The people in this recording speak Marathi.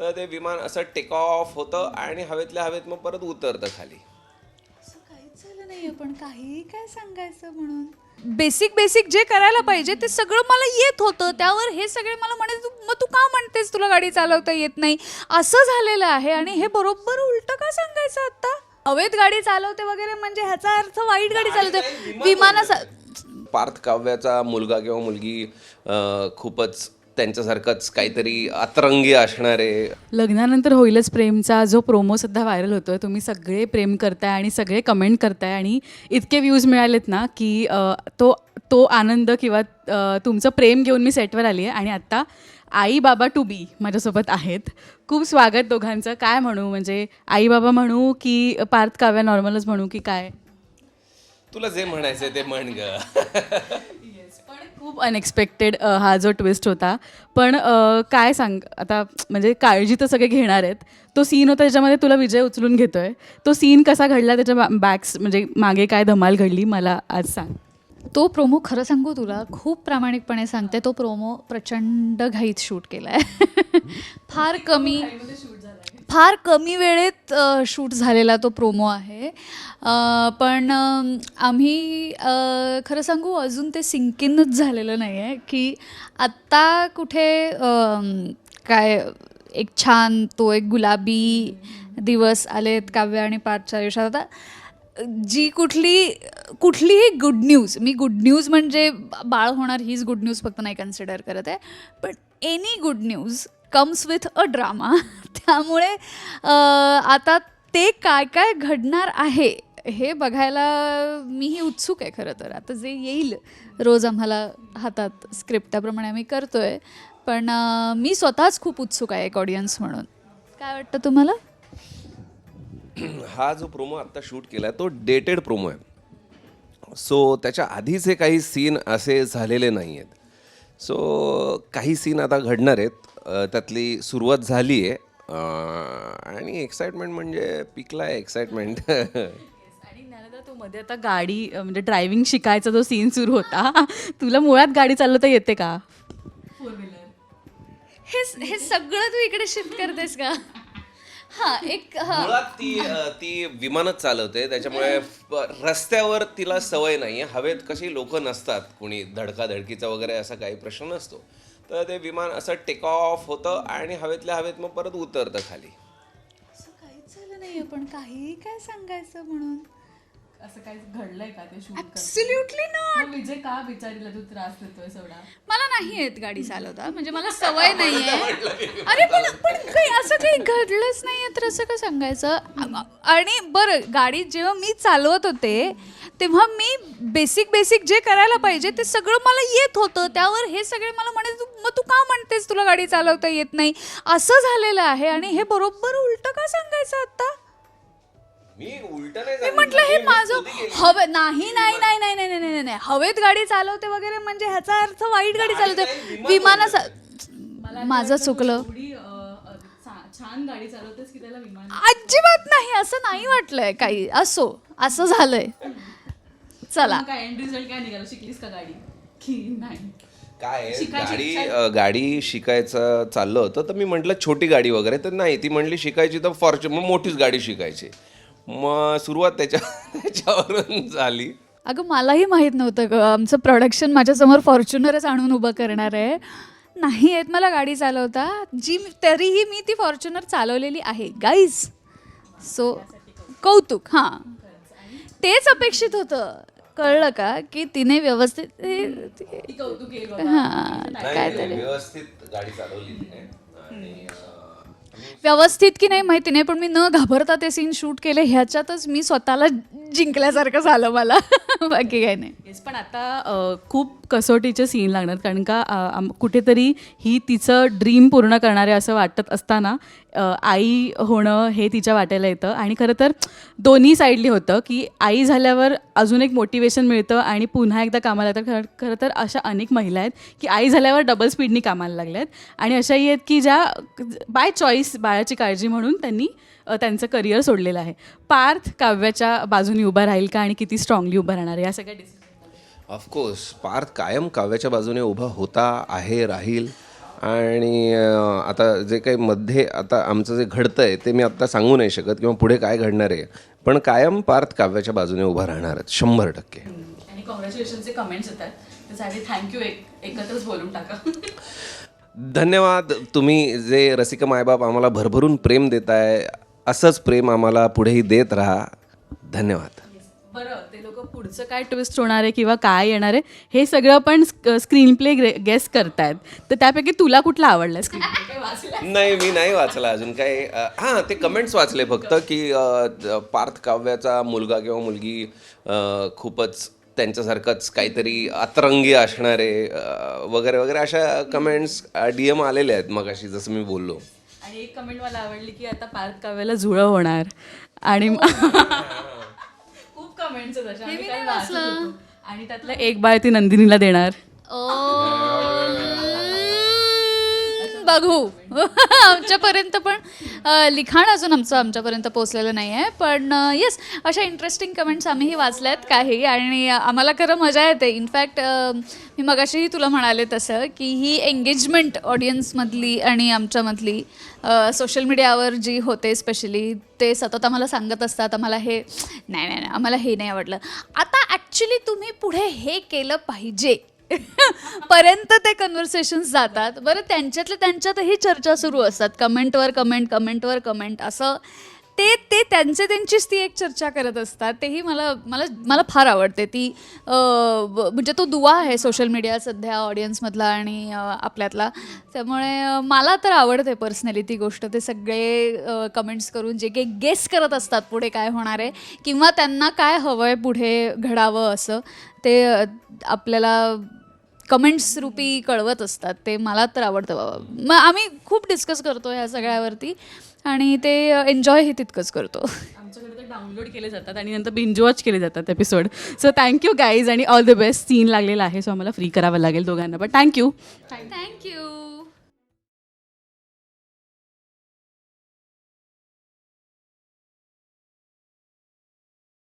तर ते विमान असं टेक ऑफ होतं आणि हवेतल्या हवेत मग परत उतरतं खाली. असं काहीच झालं नाहीये, पण काहीही काय सांगायचं म्हणून बेसिक जे करायला पाहिजे ते सगळं मला येत होतं. त्यावर हे सगळे मला म्हणे मग तू का म्हणतेस तुला गाडी चालवता येत नाही, असं झालेलं आहे. आणि हे बरोबर उलट का सांगायचं आता? हवेत गाडी चालवते वगैरे म्हणजे ह्याचा अर्थ वाईट गाडी चालवते. विमानाचा पार्थ काव्याचा मुलगा किंवा मुलगी खूपच त्यांच्यासारखंच काहीतरी अतरंगी असणारे. लग्नानंतर होईलच प्रेमचा जो प्रोमो सध्या व्हायरल होतोय, तुम्ही सगळे प्रेम करताय आणि सगळे कमेंट करताय आणि इतके व्ह्यूज मिळालेत ना की तो आनंद किंवा तुमचं प्रेम घेऊन मी सेटवर आली आहे. आणि आत्ता आई बाबा टू बी माझ्यासोबत आहेत. खूप स्वागत दोघांचं. काय म्हणू, म्हणजे आई बाबा म्हणू की पार्थ काव्या नॉर्मलच म्हणू की काय? तुला जे म्हणायचं ते म्हण ग. पण खूप अनएक्सपेक्टेड हा जो ट्विस्ट होता. पण काय सांग आता, म्हणजे काळजी तर सगळे घेणार आहेत. तो सीन होता त्याच्यामध्ये तुला विजय उचलून घेतोय. तो सीन कसा घडला, त्याच्या बॅक्स म्हणजे मागे काय धमाल घडली मला आज सांग. तो प्रोमो खरं सांगू तुला, खूप प्रामाणिकपणे सांगते, तो प्रोमो प्रचंड घाईत शूट केला आहे. फार कमी वेळेत शूट झालेला तो प्रोमो आहे. पण आम्ही खरं सांगू अजून ते सिंकिनच झालेलं नाही आहे की आत्ता कुठे काय एक छान तो एक गुलाबी दिवस आलेत काव्य आणि पार्थच्या आयुष्यात. आता जी कुठलीही गुड न्यूज, मी गुड न्यूज म्हणजे बाळ होणार हीच गुड न्यूज फक्त नाही कन्सिडर करत आहे, पण any good news comes with a drama. त्यामुळे आता ते काय काय घडणार आहे हे बघायला मीही उत्सुक आहे खरं तर. आता जे येईल रोज आम्हाला हातात स्क्रिप्ट त्याप्रमाणे आम्ही करतो आहे. पण मी स्वतःच खूप उत्सुक आहे एक ऑडियन्स म्हणून. काय वाटतं तुम्हाला? हा जो प्रोमो आत्ता शूट केला तो डेटेड प्रोमो आहे. सो त्याच्या आधीचे काही सीन असे झालेले नाही आहेत. सो काही सीन आता घडणार आहेत. त्यातली सुरुवात झाली आहे आणि एक्साइटमेंट म्हणजे पिकला आहे एक्साइटमेंट. आणि ज्ञानदा, तू मध्ये आता गाडी म्हणजे ड्रायव्हिंग शिकायचा जो सीन सुरू होता, तुला मुळात गाडी चालवता येते का? हे सगळं तू इकडे शिफ्ट करतेस का? मुळात ती विमानच चालवते, त्याच्यामुळे रस्त्यावर तिला सवय नाही आहे. हवेत कशी लोक नसतात, कुणी धडकाधडकीचा वगैरे असा काही प्रश्न नसतो. तर ते विमान असं टेक ऑफ होतं आणि हवेतल्या हवेत मग परत उतरतं खाली. असं काहीच झालं नाहीये, पण काहीही काय सांगायचं म्हणून असं काही घडलंय का ते शूट? Absolutely not. विजय का विचारला तू त्रास देतोय एवढा? मला नाही येत गाडी चालवता, म्हणजे मला सवय नाहीये. अरे पण काही असं काही घडलंच नाहीये तर असं का सांगायचं? आणि बरं, गाडी जेव्हा मी चालवत होते तेव्हा मी बेसिक जे करायला पाहिजे ते सगळं मला येत होतं. त्यावर हे सगळे मला म्हणे मग तू का म्हणतेस तुला गाडी चालवता येत नाही, असं झालेलं आहे. आणि हे बरोबर उलट का सांगायचं आता? मी उलट नाही मी म्हटलं हे माझं हवे नाही नाही नाही नाही नाही नाही नाही हवेत गाडी चालवते वगैरे म्हणजे ह्याचा अर्थ वाईट गाडी चालवते. विमानाचा माझं चुकलं. छान गाडी चालवतेस की त्याला विमान? अजिबात नाही, असं नाही वाटलंय काही. असं झालंय. चला, काय एंड रिझल्ट काय निघाला? शिकलीस का गाडी की नाही? काय गाडी शिकायचं चाललं होतं, तर मी म्हटलं छोटी गाडी वगैरे, तर नाही, ती म्हणली शिकायची तर फॉर्च्युनर, मग मोठीच गाडी शिकायची. मग सुरुवात त्याच्यावरून झाली. अगं मलाही माहीत नव्हतं ग, आमचं प्रोडक्शन माझ्यासमोर फॉर्च्युनरच आणून उभं करणार आहे. नाही येत मला गाडी चालवता, तरीही मी ती फॉर्च्युनर चालवलेली आहे गाईज. सो कौतुक. हां, तेच अपेक्षित होतं. कळलं का की तिने व्यवस्थित काहीतरी व्यवस्थित गाडी चालवली तिने. आणि व्यवस्थित की नाही माहिती नाही, पण मी न घाबरता ते सीन शूट केले, ह्याच्यातच मी स्वतःला जिंकल्यासारखं झालं मला. बाकी काही नाही. येस, पण आता खूप कसोटीचे सीन लागणार, कारण का कुठेतरी ही तिचं ड्रीम पूर्ण करणारे असं वाटत असताना आई होणं हे तिच्या वाट्याला येतं. आणि खरं तर दोन्ही साईडली होतं की आई झाल्यावर अजून एक मोटिवेशन मिळतं आणि पुन्हा एकदा कामाला येतं. खरं तर अशा अनेक महिला आहेत की आई झाल्यावर डबल स्पीडनी कामाला लागल्या आहेत. आणि अशाही आहेत की ज्या बाय चॉईस बाळाची काळजी म्हणून त्यांनी त्यांचं करिअर सोडलेलं आहे. पार्थ काव्याच्या बाजूने उभा राहील का आणि किती स्ट्रॉंगली उभा राहणार या सगळ्या डिसिजन? ऑफकोर्स पार्थ कायम काव्याच्या बाजूने उभा होता, आहे, राहील. आणि आता जे काही मध्ये आता आमचं जे घडतं आहे ते मी आत्ता सांगू नाही शकत किंवा पुढे काय घडणार आहे, पण कायम पार्थ काव्याच्या बाजूने उभा राहणारच 100%. आणि कॉंग्रॅच्युलेशनचे कमेंट्स येतात त्यासाठी थँक्यू. एकत्रच बोलून टाका. धन्यवाद. तुम्ही जे रसिक मायबाप आम्हाला भरभरून प्रेम देताय, असंच प्रेम आम्हाला पुढेही देत राहा. धन्यवाद. बरं, ते लोक पुढचं काय ट्विस्ट होणार आहे किंवा काय येणार आहे हे सगळं पण स्क्रीन प्ले गेस करतायत. तर त्यापैकी तुला कुठला आवडला स्क्रीन प्ले वाचला? नाही, मी नाही वाचला अजून काही. हां, ते कमेंट्स वाचले फक्त की पार्थ काव्याचा मुलगा किंवा मुलगी खूपच त्यांच्यासारखंच काहीतरी अतरंगी असणारे वगैरे वगैरे अशा कमेंट्स DM आलेल्या आहेत मगाशी, जसं मी बोललो. आणि एक कमेंट मला आवडली की आता पार्थ काव्याला जुळं होणार आणि खूप कमेंट्स आहेत अशा. आम्ही काय वाचत होतो. आणि त्यातलं एक बाळ ती नंदिनीला देणार. बघू. आमच्यापर्यंत पण लिखाण अजून आमच्यापर्यंत पोचलेलं नाही आहे, पण येस, अशा इंटरेस्टिंग कमेंट्स आम्हीही वाचल्यात काही, आणि आम्हाला खरं मजा येते. इनफॅक्ट मी मगाशीही तुला म्हणाले तसं की ही एंगेजमेंट ऑडियन्समधली आणि आमच्यामधली सोशल मीडियावर जी होते स्पेशली, ते सतत आम्हाला सांगत असतात आम्हाला हे नाही नाही नाही, आम्हाला हे नाही आवडलं, आता ॲक्च्युली तुम्ही पुढे हे केलं पाहिजे पर्यंत ते कन्व्हर्सेशन्स जातात. बरं, त्यांच्यातही चर्चा सुरू असतात, कमेंटवर कमेंट असं. ते त्यांचीच ती एक चर्चा करत असतात. तेही मला फार आवडते ती. म्हणजे तो दुवा आहे सोशल मीडिया सध्या ऑडियन्समधला आणि आपल्यातला. त्यामुळे मला तर आवडते पर्सनली ती गोष्ट. ते सगळे कमेंट्स करून जे काही गेस करत असतात पुढे काय होणार आहे किंवा त्यांना काय हवं आहे पुढे घडावं असं, ते आपल्याला कमेंट्स रूपी कळवत असतात. ते मला तर आवडतं बाबा. मग आम्ही खूप डिस्कस करतो ह्या सगळ्यावरती आणि ते एन्जॉयही तितकंच करतो. आमच्याकडे तर डाउनलोड केले जातात आणि नंतर बिंज वॉच केले जातात एपिसोड. सो थँक्यू गाईज आणि ऑल द बेस्ट. सीन लागलेला आहे सो आम्हाला फ्री करावं लागेल दोघांना, पण थँक्यू. थँक्यू.